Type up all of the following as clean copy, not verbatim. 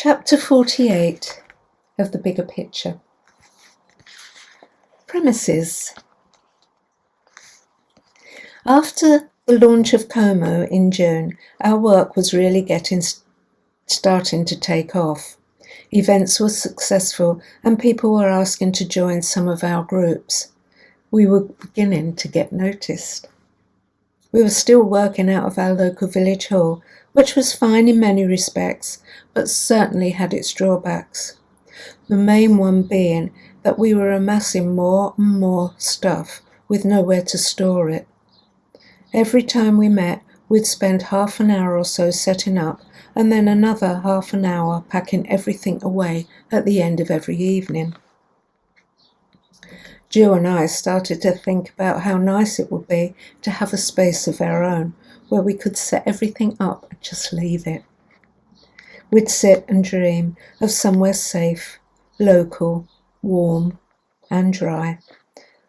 Chapter 48 of The Bigger Picture. Premises. After the launch of Como in June, our work was really starting to take off. Events were successful and people were asking to join some of our groups. We were beginning to get noticed. We were still working out of our local village hall, which was fine in many respects, but certainly had its drawbacks. The main one being that we were amassing more and more stuff with nowhere to store it. Every time we met, we'd spend half an hour or so setting up, and then another half an hour packing everything away at the end of every evening. Jill and I started to think about how nice it would be to have a space of our own, where we could set everything up and just leave it. We'd sit and dream of somewhere safe, local, warm and dry,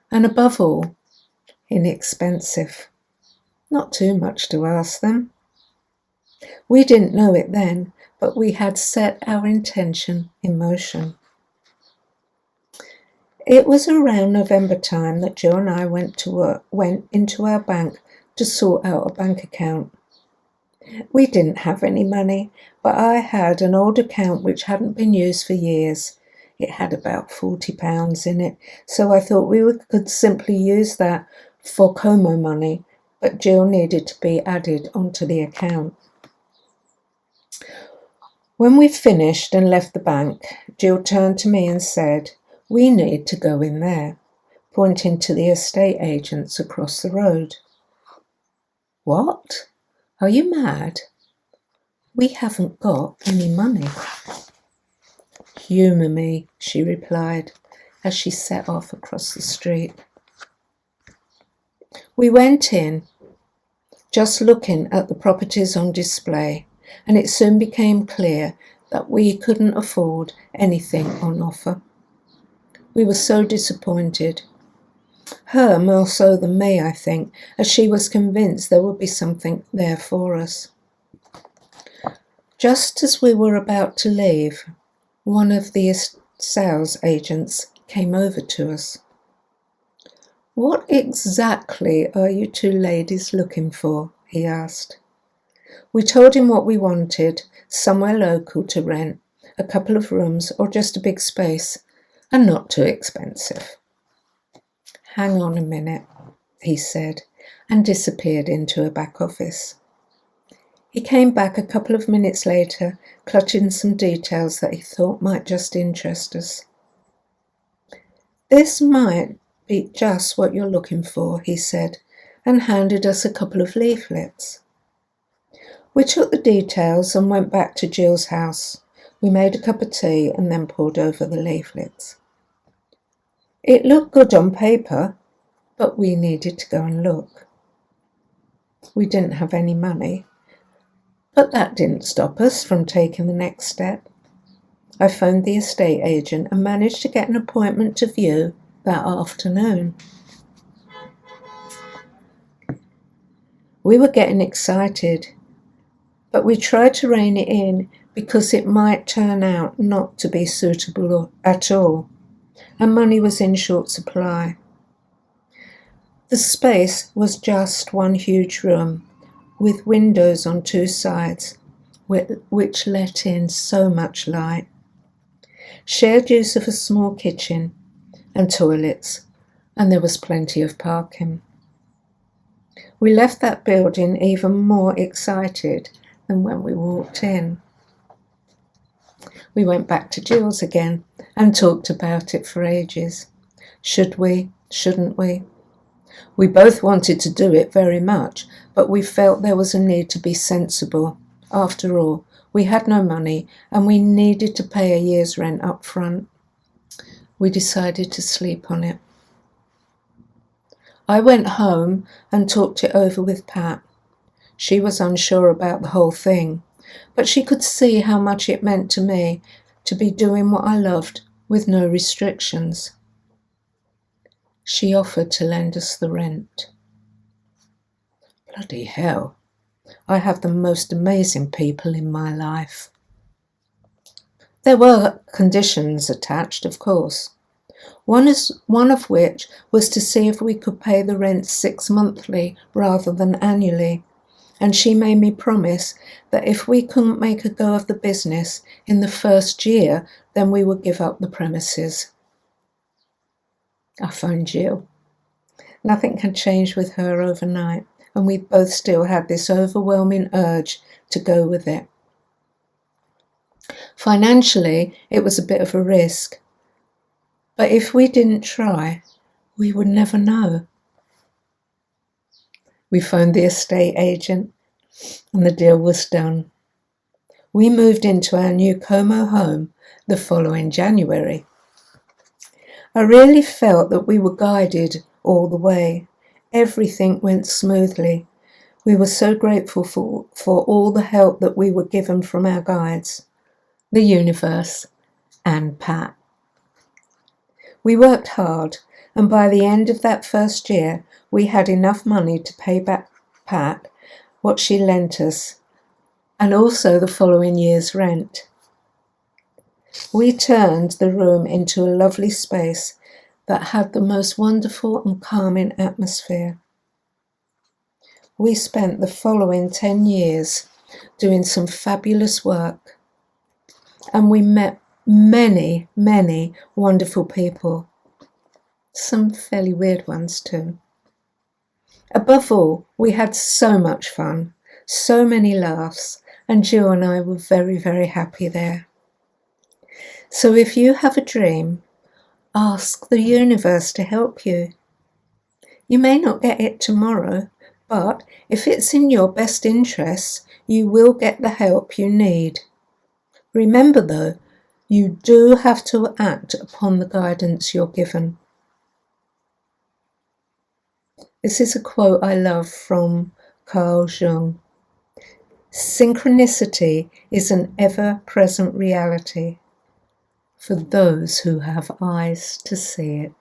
and above all, inexpensive. Not too much to ask them. We didn't know it then, but we had set our intention in motion. It was around November time that Jill and I went into our bank to sort out a bank account. We didn't have any money, but I had an old account which hadn't been used for years. It had about £40 in it, so I thought we could simply use that for Como money, but Jill needed to be added onto the account. When we finished and left the bank, Jill turned to me and said, "We need to go in there," pointing to the estate agents across the road. "What? Are you mad? We haven't got any money." "Humour me," she replied, as she set off across the street. We went in, just looking at the properties on display, and it soon became clear that we couldn't afford anything on offer. We were so disappointed. Her more so than me, I think, as she was convinced there would be something there for us. Just as we were about to leave, one of the sales agents came over to us. "What exactly are you two ladies looking for?" he asked. We told him what we wanted, somewhere local to rent, a couple of rooms or just a big space, and not too expensive. "Hang on a minute," he said, and disappeared into a back office. He came back a couple of minutes later, clutching some details that he thought might just interest us. "This might be just what you're looking for," he said, and handed us a couple of leaflets. We took the details and went back to Jill's house. We made a cup of tea and then pored over the leaflets. It looked good on paper, but we needed to go and look. We didn't have any money, but that didn't stop us from taking the next step. I phoned the estate agent and managed to get an appointment to view that afternoon. We were getting excited, but we tried to rein it in because it might turn out not to be suitable at all, and money was in short supply. The space was just one huge room with windows on two sides, which let in so much light. Shared use of a small kitchen and toilets, and there was plenty of parking. We left that building even more excited than when we walked in. We went back to Jill's again and talked about it for ages. Should we? Shouldn't we? We both wanted to do it very much, but we felt there was a need to be sensible. After all, we had no money and we needed to pay a year's rent up front. We decided to sleep on it. I went home and talked it over with Pat. She was unsure about the whole thing, but she could see how much it meant to me to be doing what I loved with no restrictions. She offered to lend us the rent. Bloody hell, I have the most amazing people in my life. There were conditions attached, of course. One of which was to see if we could pay the rent 6 monthly rather than annually, and she made me promise that if we couldn't make a go of the business in the first year, then we would give up the premises. I phoned Jill. Nothing had changed with her overnight, and we both still had this overwhelming urge to go with it. Financially, it was a bit of a risk, but if we didn't try, we would never know. We phoned the estate agent and the deal was done. We moved into our new Como home the following January. I really felt that we were guided all the way. Everything went smoothly. We were so grateful for all the help that we were given from our guides, the universe, and Pat. We worked hard, and by the end of that first year, we had enough money to pay back Pat what she lent us, and also the following year's rent. We turned the room into a lovely space that had the most wonderful and calming atmosphere. We spent the following 10 years doing some fabulous work, and we met many, many wonderful people. Some fairly weird ones too. Above all, we had so much fun, so many laughs, and Jill and I were very, very happy there. So if you have a dream, ask the universe to help you. You may not get it tomorrow, but if it's in your best interests, you will get the help you need. Remember though, you do have to act upon the guidance you're given. This is a quote I love from Carl Jung. Synchronicity is an ever-present reality for those who have eyes to see it.